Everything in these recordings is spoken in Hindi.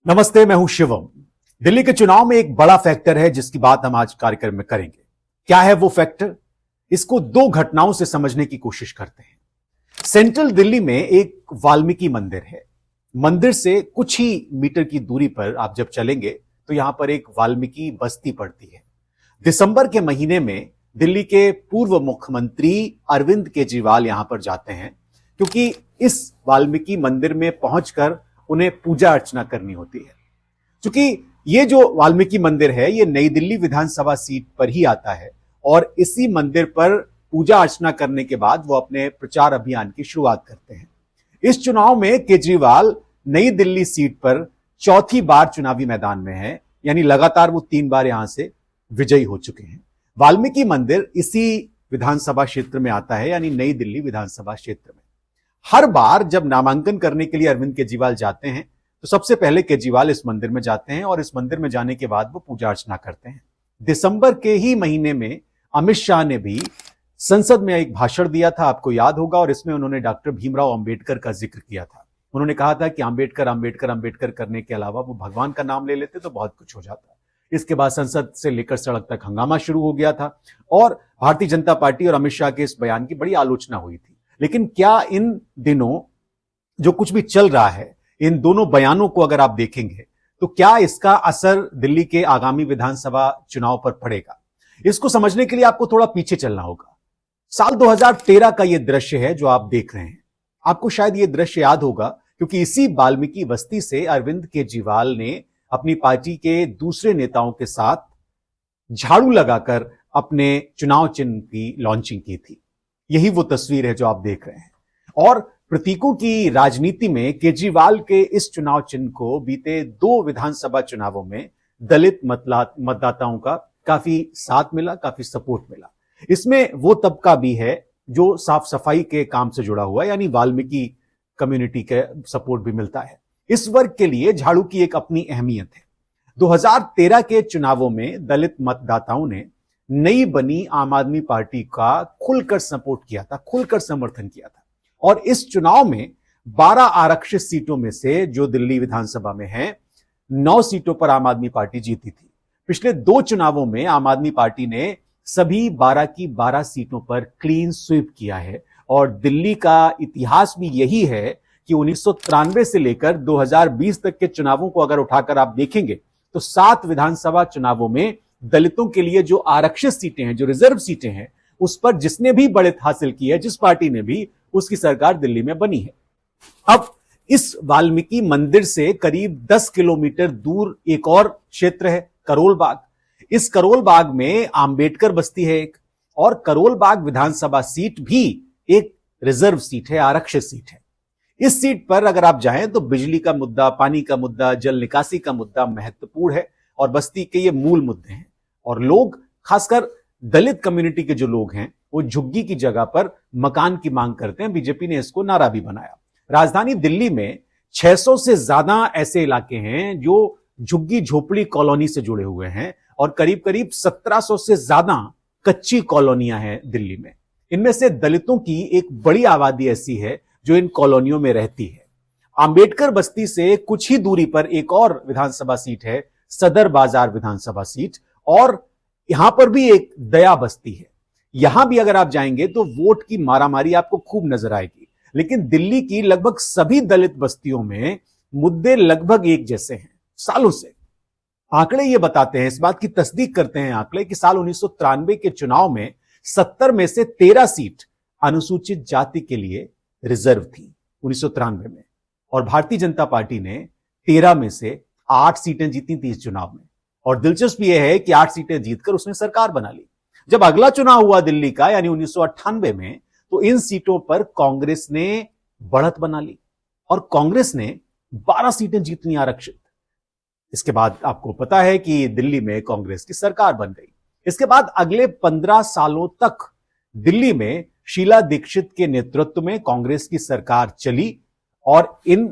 नमस्ते, मैं हूं शिवम। दिल्ली के चुनाव में एक बड़ा फैक्टर है जिसकी बात हम आज कार्यक्रम में करेंगे। क्या है वो फैक्टर? इसको दो घटनाओं से समझने की कोशिश करते हैं। सेंट्रल दिल्ली में एक वाल्मीकि मंदिर है। मंदिर से कुछ ही मीटर की दूरी पर आप जब चलेंगे तो यहां पर एक वाल्मीकि बस्ती पड़ती है। दिसंबर के महीने में दिल्ली के पूर्व मुख्यमंत्री अरविंद केजरीवाल यहां पर जाते हैं क्योंकि इस वाल्मीकि मंदिर में पहुंचकर उन्हें पूजा अर्चना करनी होती है। क्योंकि ये जो वाल्मीकि मंदिर है ये नई दिल्ली विधानसभा सीट पर ही आता है और इसी मंदिर पर पूजा अर्चना करने के बाद वो अपने प्रचार अभियान की शुरुआत करते हैं। इस चुनाव में केजरीवाल नई दिल्ली सीट पर चौथी बार चुनावी मैदान में है, यानी लगातार वो 3 बार यहां से विजयी हो चुके हैं। वाल्मीकि मंदिर इसी विधानसभा क्षेत्र में आता है, यानी नई दिल्ली विधानसभा क्षेत्र में। हर बार जब नामांकन करने के लिए अरविंद केजरीवाल जाते हैं तो सबसे पहले केजरीवाल इस मंदिर में जाते हैं और इस मंदिर में जाने के बाद वो पूजा अर्चना करते हैं। दिसंबर के ही महीने में अमित शाह ने भी संसद में एक भाषण दिया था, आपको याद होगा, और इसमें उन्होंने डॉक्टर भीमराव अंबेडकर का जिक्र किया था। उन्होंने कहा था कि अंबेडकर अंबेडकर अंबेडकर करने के अलावा वो भगवान का नाम ले लेते तो बहुत कुछ हो जाता। इसके बाद संसद से लेकर सड़क तक हंगामा शुरू हो गया था और भारतीय जनता पार्टी और अमित शाह के इस बयान की बड़ी आलोचना हुई थी। लेकिन क्या इन दिनों जो कुछ भी चल रहा है, इन दोनों बयानों को अगर आप देखेंगे तो क्या इसका असर दिल्ली के आगामी विधानसभा चुनाव पर पड़ेगा? इसको समझने के लिए आपको थोड़ा पीछे चलना होगा। साल 2013 का यह दृश्य है जो आप देख रहे हैं। आपको शायद यह दृश्य याद होगा क्योंकि इसी वाल्मीकि बस्ती से अरविंद केजरीवाल ने अपनी पार्टी के दूसरे नेताओं के साथ झाड़ू लगाकर अपने चुनाव चिन्ह की लॉन्चिंग की थी। यही वो तस्वीर है जो आप देख रहे हैं। और प्रतीकों की राजनीति में केजरीवाल के इस चुनाव चिन्ह को बीते 2 विधानसभा चुनावों में दलित मतदाताओं का काफी साथ मिला, काफी सपोर्ट मिला। इसमें वो तबका भी है जो साफ सफाई के काम से जुड़ा हुआ है, यानी वाल्मीकि कम्युनिटी के सपोर्ट भी मिलता है। इस वर्ग के लिए झाड़ू की एक अपनी अहमियत है। 2013 के चुनावों में दलित मतदाताओं ने नई बनी आम आदमी पार्टी का खुलकर सपोर्ट किया था, खुलकर समर्थन किया था। और इस चुनाव में 12 आरक्षित सीटों में से जो दिल्ली विधानसभा में है, 9 सीटों पर आम आदमी पार्टी जीती थी। पिछले 2 चुनावों में आम आदमी पार्टी ने सभी 12 की 12 सीटों पर क्लीन स्वीप किया है। और दिल्ली का इतिहास भी यही है कि 1993 से लेकर 2020 तक के चुनावों को अगर उठाकर आप देखेंगे तो 7 विधानसभा चुनावों में दलितों के लिए जो आरक्षित सीटें हैं, जो रिजर्व सीटें हैं, उस पर जिसने भी बढ़त हासिल की है, जिस पार्टी ने भी, उसकी सरकार दिल्ली में बनी है। अब इस वाल्मीकि मंदिर से करीब 10 किलोमीटर दूर एक और क्षेत्र है, करोल बाग। इस करोल बाग में अंबेडकर बस्ती है एक, और करोल बाग विधानसभा सीट भी एक रिजर्व सीट है, आरक्षित सीट है। इस सीट पर अगर आप जाएं तो बिजली का मुद्दा, पानी का मुद्दा, जल निकासी का मुद्दा महत्वपूर्ण है और बस्ती के ये मूल मुद्दे हैं। और लोग, खासकर दलित कम्युनिटी के जो लोग हैं, वो झुग्गी की जगह पर मकान की मांग करते हैं। बीजेपी ने इसको नारा भी बनाया। राजधानी दिल्ली में 600 से ज्यादा ऐसे इलाके हैं जो झुग्गी झोपड़ी कॉलोनी से जुड़े हुए हैं और करीब करीब 1700 से ज्यादा कच्ची कॉलोनियां हैं दिल्ली में। इनमें से दलितों की एक बड़ी आबादी ऐसी है जो इन कॉलोनियों में रहती है। अंबेडकर बस्ती से कुछ ही दूरी पर एक और विधानसभा सीट है, सदर बाजार विधानसभा सीट, और यहां पर भी एक दया बस्ती है। यहां भी अगर आप जाएंगे तो वोट की मारामारी आपको खूब नजर आएगी। लेकिन दिल्ली की लगभग सभी दलित बस्तियों में मुद्दे लगभग एक जैसे हैं सालों से। आंकड़े ये बताते हैं, इस बात की तस्दीक करते हैं आंकड़े, कि साल 1993 के चुनाव में 70 में से 13 सीट अनुसूचित जाति के लिए रिजर्व थी 1993 में, और भारतीय जनता पार्टी ने 13 में से 8 सीटें जीती थी इस चुनाव में। और दिलचस्प यह है कि 8 सीटें जीतकर उसने सरकार बना ली। जब अगला चुनाव हुआ दिल्ली का, यानी 1998 में, तो इन सीटों पर कांग्रेस ने बढ़त बना ली और कांग्रेस ने 12 सीटें जीतनी आरक्षित। इसके बाद आपको पता है कि दिल्ली में कांग्रेस की सरकार बन गई। इसके बाद अगले 15 सालों तक दिल्ली में शीला दीक्षित के नेतृत्व में कांग्रेस की सरकार चली। और इन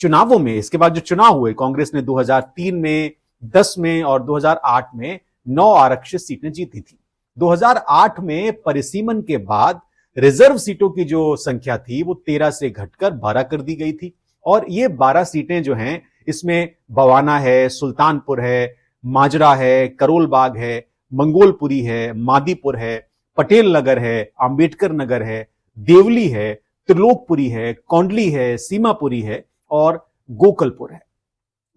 चुनावों में, इसके बाद जो चुनाव हुए, कांग्रेस ने 2003 में, 10 में और 2008 में 9 आरक्षित सीटें जीती थी। 2008 में परिसीमन के बाद रिजर्व सीटों की जो संख्या थी वो 13 से घटकर 12 कर दी गई थी। और ये 12 सीटें जो हैं, इसमें बवाना है, सुल्तानपुर है, माजरा है, करोल बाग है, मंगोलपुरी है, मादीपुर है, पटेल नगर है, अंबेडकर नगर है, देवली है, त्रिलोकपुरी है, कौंडली है, सीमापुरी है और गोकलपुर है।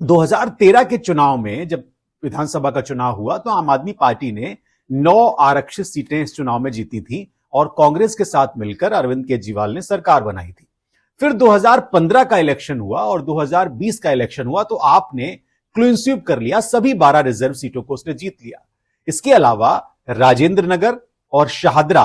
2013 के चुनाव में जब विधानसभा का चुनाव हुआ तो आम आदमी पार्टी ने 9 आरक्षित सीटें इस चुनाव में जीती थी और कांग्रेस के साथ मिलकर अरविंद केजरीवाल ने सरकार बनाई थी। फिर 2015 का इलेक्शन हुआ और 2020 का इलेक्शन हुआ तो आपने क्लीन स्वीप कर लिया, सभी 12 रिजर्व सीटों को उसने जीत लिया। इसके अलावा राजेंद्र नगर और शाहदरा,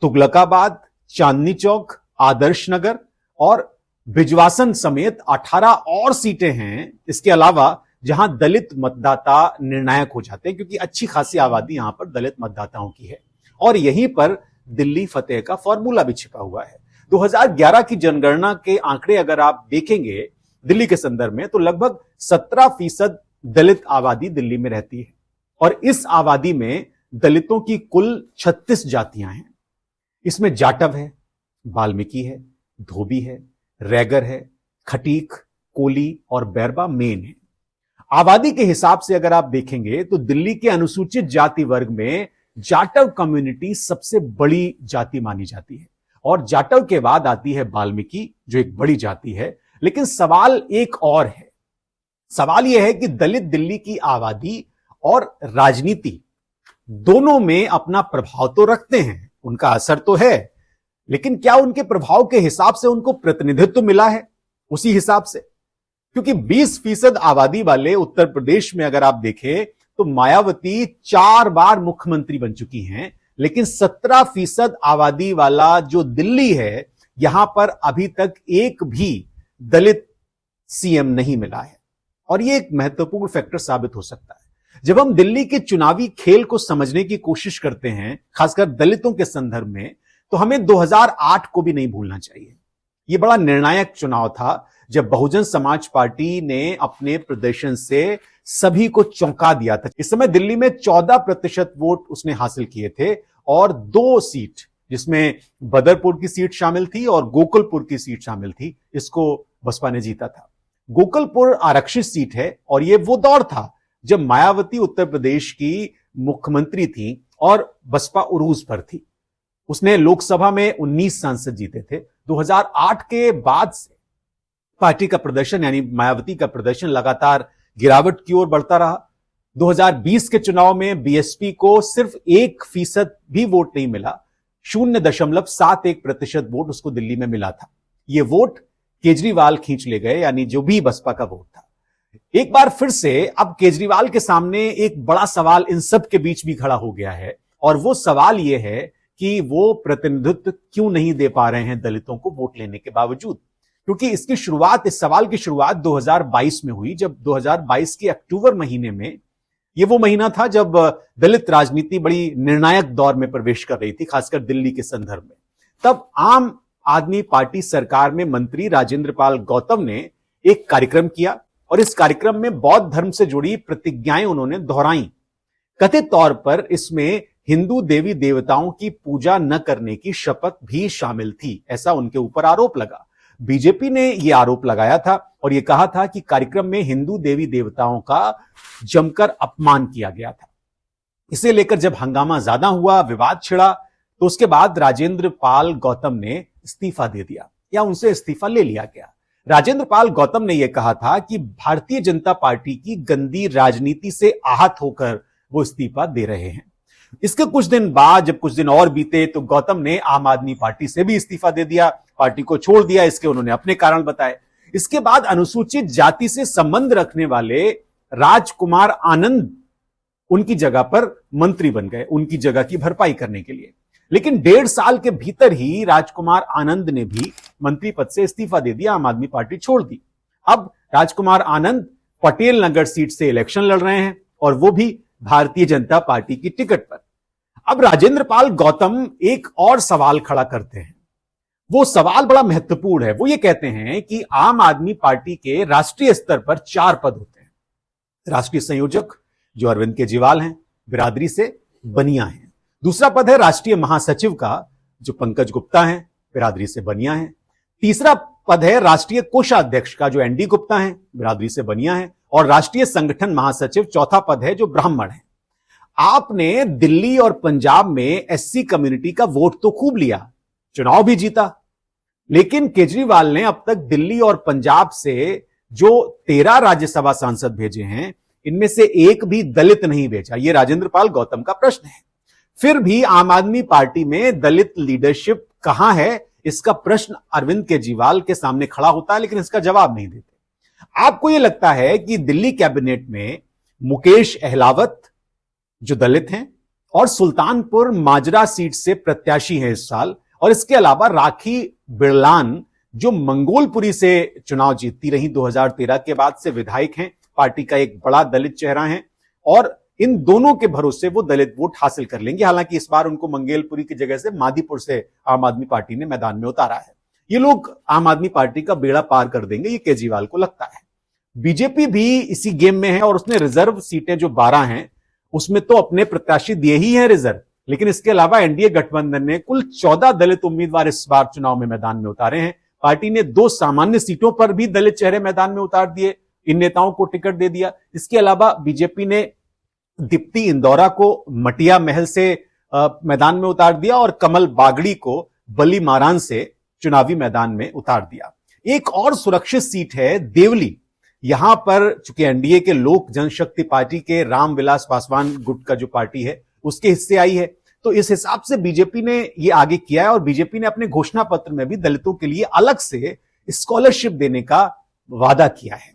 तुगलकाबाद, चांदनी चौक, आदर्श नगर और बिजवासन समेत 18 और सीटें हैं इसके अलावा जहां दलित मतदाता निर्णायक हो जाते हैं, क्योंकि अच्छी खासी आबादी यहां पर दलित मतदाताओं की है और यहीं पर दिल्ली फतेह का फॉर्मूला भी छिपा हुआ है। 2011 की जनगणना के आंकड़े अगर आप देखेंगे दिल्ली के संदर्भ में तो लगभग 17% दलित आबादी दिल्ली में रहती है और इस आबादी में दलितों की कुल 36 जातियां हैं। इसमें जाटव है, वाल्मीकि है, धोबी है, रैगर है, खटीक, कोली और बैरबा मेन है। आबादी के हिसाब से अगर आप देखेंगे तो दिल्ली के अनुसूचित जाति वर्ग में जाटव कम्युनिटी सबसे बड़ी जाति मानी जाती है और जाटव के बाद आती है वाल्मीकि जो एक बड़ी जाति है। लेकिन सवाल एक और है, सवाल यह है कि दलित दिल्ली की आबादी और राजनीति दोनों में अपना प्रभाव तो रखते हैं, उनका असर तो है, लेकिन क्या उनके प्रभाव के हिसाब से उनको प्रतिनिधित्व मिला है उसी हिसाब से? क्योंकि 20% आबादी वाले उत्तर प्रदेश में अगर आप देखें तो मायावती 4 बार मुख्यमंत्री बन चुकी हैं, लेकिन 17% आबादी वाला जो दिल्ली है यहां पर अभी तक एक भी दलित सीएम नहीं मिला है और यह एक महत्वपूर्ण फैक्टर साबित हो सकता है। जब हम दिल्ली के चुनावी खेल को समझने की कोशिश करते हैं खासकर दलितों के संदर्भ में, तो हमें 2008 को भी नहीं भूलना चाहिए। यह बड़ा निर्णायक चुनाव था जब बहुजन समाज पार्टी ने अपने प्रदर्शन से सभी को चौंका दिया था। इस समय दिल्ली में 14% वोट उसने हासिल किए थे और 2 सीट जिसमें बदरपुर की सीट शामिल थी और गोकुलपुर की सीट शामिल थी, इसको बसपा ने जीता था। गोकुलपुर आरक्षित सीट है और यह वो दौर था जब मायावती उत्तर प्रदेश की मुख्यमंत्री थी और बसपा उरूज पर थी। उसने लोकसभा में 19 सांसद जीते थे। 2008 के बाद से पार्टी का प्रदर्शन यानी मायावती का प्रदर्शन लगातार गिरावट की ओर बढ़ता रहा। 2020 के चुनाव में बीएसपी को सिर्फ 1% भी वोट नहीं मिला, 0.71% वोट उसको दिल्ली में मिला था। यह वोट केजरीवाल खींच ले गए, यानी जो भी बसपा का वोट था। एक बार फिर से अब केजरीवाल के सामने एक बड़ा सवाल इन सब के बीच भी खड़ा हो गया है और वो सवाल यह है कि वो प्रतिनिधित्व क्यों नहीं दे पा रहे हैं दलितों को वोट लेने के बावजूद। क्योंकि इसकी शुरुआत, इस सवाल की शुरुआत 2022 में हुई, जब 2022 के अक्टूबर महीने में, यह वो महीना था जब दलित राजनीति बड़ी निर्णायक दौर में प्रवेश कर रही थी, खासकर दिल्ली के संदर्भ में। तब आम आदमी पार्टी सरकार में मंत्री राजेंद्र पाल गौतम ने एक कार्यक्रम किया और इस कार्यक्रम में बौद्ध धर्म से जुड़ी प्रतिज्ञाएं उन्होंने दोहराई। कथित तौर पर इसमें हिंदू देवी देवताओं की पूजा न करने की शपथ भी शामिल थी, ऐसा उनके ऊपर आरोप लगा। बीजेपी ने यह आरोप लगाया था और यह कहा था कि कार्यक्रम में हिंदू देवी देवताओं का जमकर अपमान किया गया था। इसे लेकर जब हंगामा ज्यादा हुआ, विवाद छिड़ा, तो उसके बाद राजेंद्र पाल गौतम ने इस्तीफा दे दिया या उनसे इस्तीफा ले लिया गया। राजेंद्र पाल गौतम ने यह कहा था कि भारतीय जनता पार्टी की गंदी राजनीति से आहत होकर वो इस्तीफा दे रहे हैं। इसके कुछ दिन बाद, जब कुछ दिन और बीते, तो गौतम ने आम आदमी पार्टी से भी इस्तीफा दे दिया, पार्टी को छोड़ दिया। इसके उन्होंने अपने कारण बताए। इसके बाद अनुसूचित जाति से संबंध रखने वाले राजकुमार आनंद उनकी जगह पर मंत्री बन गए, उनकी जगह की भरपाई करने के लिए। लेकिन 1.5 साल के भीतर ही राजकुमार आनंद ने भी मंत्री पद से इस्तीफा दे दिया, आम आदमी पार्टी छोड़ दी। अब राजकुमार आनंद पटेल नगर सीट से इलेक्शन लड़ रहे हैं और वो भी भारतीय जनता पार्टी की टिकट पर। अब राजेंद्र पाल गौतम एक और सवाल खड़ा करते हैं। वो सवाल बड़ा महत्वपूर्ण है। वो ये कहते हैं कि आम आदमी पार्टी के राष्ट्रीय स्तर पर 4 पद होते हैं। राष्ट्रीय संयोजक जो अरविंद केजरीवाल हैं, बिरादरी से बनिया हैं। दूसरा पद है राष्ट्रीय महासचिव का, जो पंकज गुप्ता हैं, बिरादरी से बनिया हैं। तीसरा पद है राष्ट्रीय कोषाध्यक्ष का, जो एनडी गुप्ता है, बिरादरी से बनिया है, और राष्ट्रीय संगठन महासचिव चौथा पद है जो ब्राह्मण है। आपने दिल्ली और पंजाब में एससी कम्युनिटी का वोट तो खूब लिया, चुनाव भी जीता, लेकिन केजरीवाल ने अब तक दिल्ली और पंजाब से जो 13 राज्यसभा सांसद भेजे हैं, इनमें से एक भी दलित नहीं भेजा। यह राजेंद्र पाल गौतम का प्रश्न है। फिर भी आम आदमी पार्टी में दलित लीडरशिप कहां है, इसका प्रश्न अरविंद केजरीवाल के सामने खड़ा होता है, लेकिन इसका जवाब नहीं देते। आपको यह लगता है कि दिल्ली कैबिनेट में मुकेश अहलावत जो दलित हैं और सुल्तानपुर माजरा सीट से प्रत्याशी हैं इस साल, और इसके अलावा राखी बिरलान जो मंगोलपुरी से चुनाव जीतती रही 2013 के बाद से विधायक हैं, पार्टी का एक बड़ा दलित चेहरा है, और इन दोनों के भरोसे वो दलित वोट हासिल कर लेंगे। हालांकि इस बार उनको मंगेलपुरी की जगह से मादीपुर से आम आदमी पार्टी ने मैदान में उतारा है। ये लोग आम आदमी पार्टी का बेड़ा पार कर देंगे, ये केजरीवाल को लगता है। बीजेपी भी इसी गेम में है और उसने रिजर्व सीटें जो 12 हैं उसमें तो अपने प्रत्याशी दिए ही हैं रिजर्व, लेकिन इसके अलावा एनडीए गठबंधन ने कुल 14 दलित उम्मीदवार इस बार चुनाव में मैदान में उतारे हैं। पार्टी ने 2 सामान्य सीटों पर भी दलित चेहरे मैदान में उतार दिए, इन नेताओं को टिकट दे दिया। इसके अलावा बीजेपी ने दीप्ति इंदौरा को मटिया महल से मैदान में उतार दिया और कमल बागड़ी को बली मारान से चुनावी मैदान में उतार दिया। एक और सुरक्षित सीट है देवली। यहां पर चूंकि एनडीए के लोक जनशक्ति पार्टी के रामविलास पासवान गुट का जो पार्टी है उसके हिस्से आई है, तो इस हिसाब से बीजेपी ने ये आगे किया है। और बीजेपी ने अपने घोषणा पत्र में भी दलितों के लिए अलग से स्कॉलरशिप देने का वादा किया है।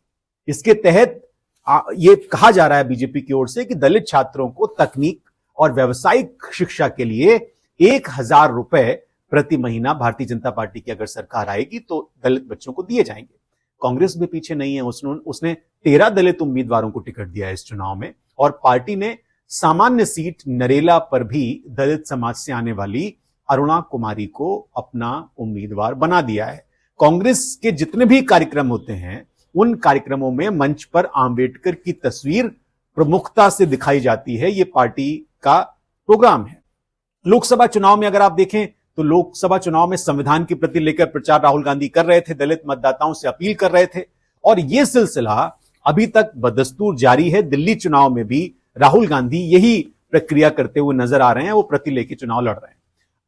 इसके तहत ये कहा जा रहा है बीजेपी की ओर से कि दलित छात्रों को तकनीक और व्यावसायिक शिक्षा के लिए 1000 रुपए प्रति महीना भारतीय जनता पार्टी की अगर सरकार आएगी तो दलित बच्चों को दिए जाएंगे। कांग्रेस भी पीछे नहीं है, उसने 13 दलित उम्मीदवारों को टिकट दिया है इस चुनाव में, और पार्टी ने सामान्य सीट नरेला पर भी दलित समाज से आने वाली अरुणा कुमारी को अपना उम्मीदवार बना दिया है। कांग्रेस के जितने भी कार्यक्रम होते हैं उन कार्यक्रमों में मंच पर आंबेडकर की तस्वीर प्रमुखता से दिखाई जाती है। यह पार्टी का प्रोग्राम है। लोकसभा चुनाव में अगर आप देखें तो लोकसभा चुनाव में संविधान की प्रति लेकर प्रचार राहुल गांधी कर रहे थे, दलित मतदाताओं से अपील कर रहे थे, और यह सिलसिला अभी तक बदस्तूर जारी है। दिल्ली चुनाव में भी राहुल गांधी यही प्रक्रिया करते हुए नजर आ रहे हैं, वो प्रति लेकर चुनाव लड़ रहे हैं।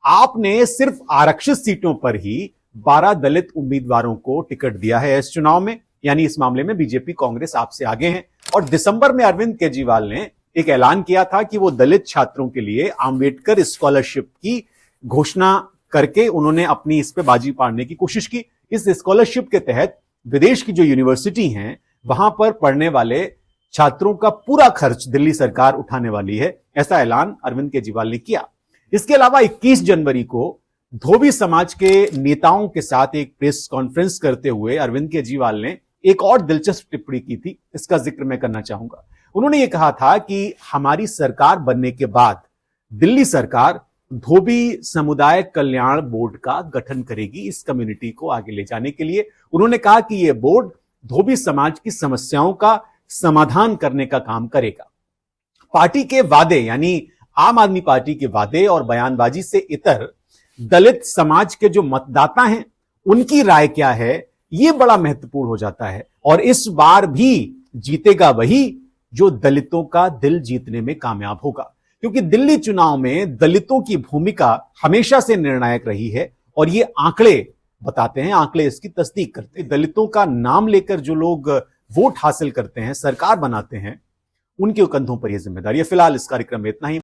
आपने सिर्फ आरक्षित सीटों पर ही 12 दलित उम्मीदवारों को टिकट दिया है इस चुनाव में, यानी इस मामले में बीजेपी कांग्रेस आपसे आगे हैं। और दिसंबर में अरविंद केजरीवाल ने एक ऐलान किया था कि वो दलित छात्रों के लिए आंबेडकर स्कॉलरशिप की घोषणा करके उन्होंने अपनी इस पे बाजी पाड़ने की कोशिश की। इस स्कॉलरशिप के तहत विदेश की जो यूनिवर्सिटी हैं वहां पर पढ़ने वाले छात्रों का पूरा खर्च दिल्ली सरकार उठाने वाली है, ऐसा ऐलान अरविंद केजरीवाल ने किया। इसके अलावा 21 जनवरी को धोबी समाज के नेताओं के साथ एक प्रेस कॉन्फ्रेंस करते हुए अरविंद केजरीवाल ने एक और दिलचस्प टिप्पणी की थी, इसका जिक्र मैं करना चाहूंगा। उन्होंने ये कहा था कि हमारी सरकार बनने के बाद दिल्ली सरकार धोबी समुदाय कल्याण बोर्ड का गठन करेगी इस कम्युनिटी को आगे ले जाने के लिए। उन्होंने कहा कि यह बोर्ड धोबी समाज की समस्याओं का समाधान करने का काम करेगा। पार्टी के वादे, यानी आम आदमी पार्टी के वादे और बयानबाजी से इतर दलित समाज के जो मतदाता हैं उनकी राय क्या है, यह बड़ा महत्वपूर्ण हो जाता है। और इस बार भी जीतेगा वही जो दलितों का दिल जीतने में कामयाब होगा, क्योंकि दिल्ली चुनाव में दलितों की भूमिका हमेशा से निर्णायक रही है और ये आंकड़े बताते हैं, आंकड़े इसकी तस्दीक करते हैं। दलितों का नाम लेकर जो लोग वोट हासिल करते हैं, सरकार बनाते हैं, उनके कंधों पर यह जिम्मेदारी है। फिलहाल इस कार्यक्रम में इतना ही।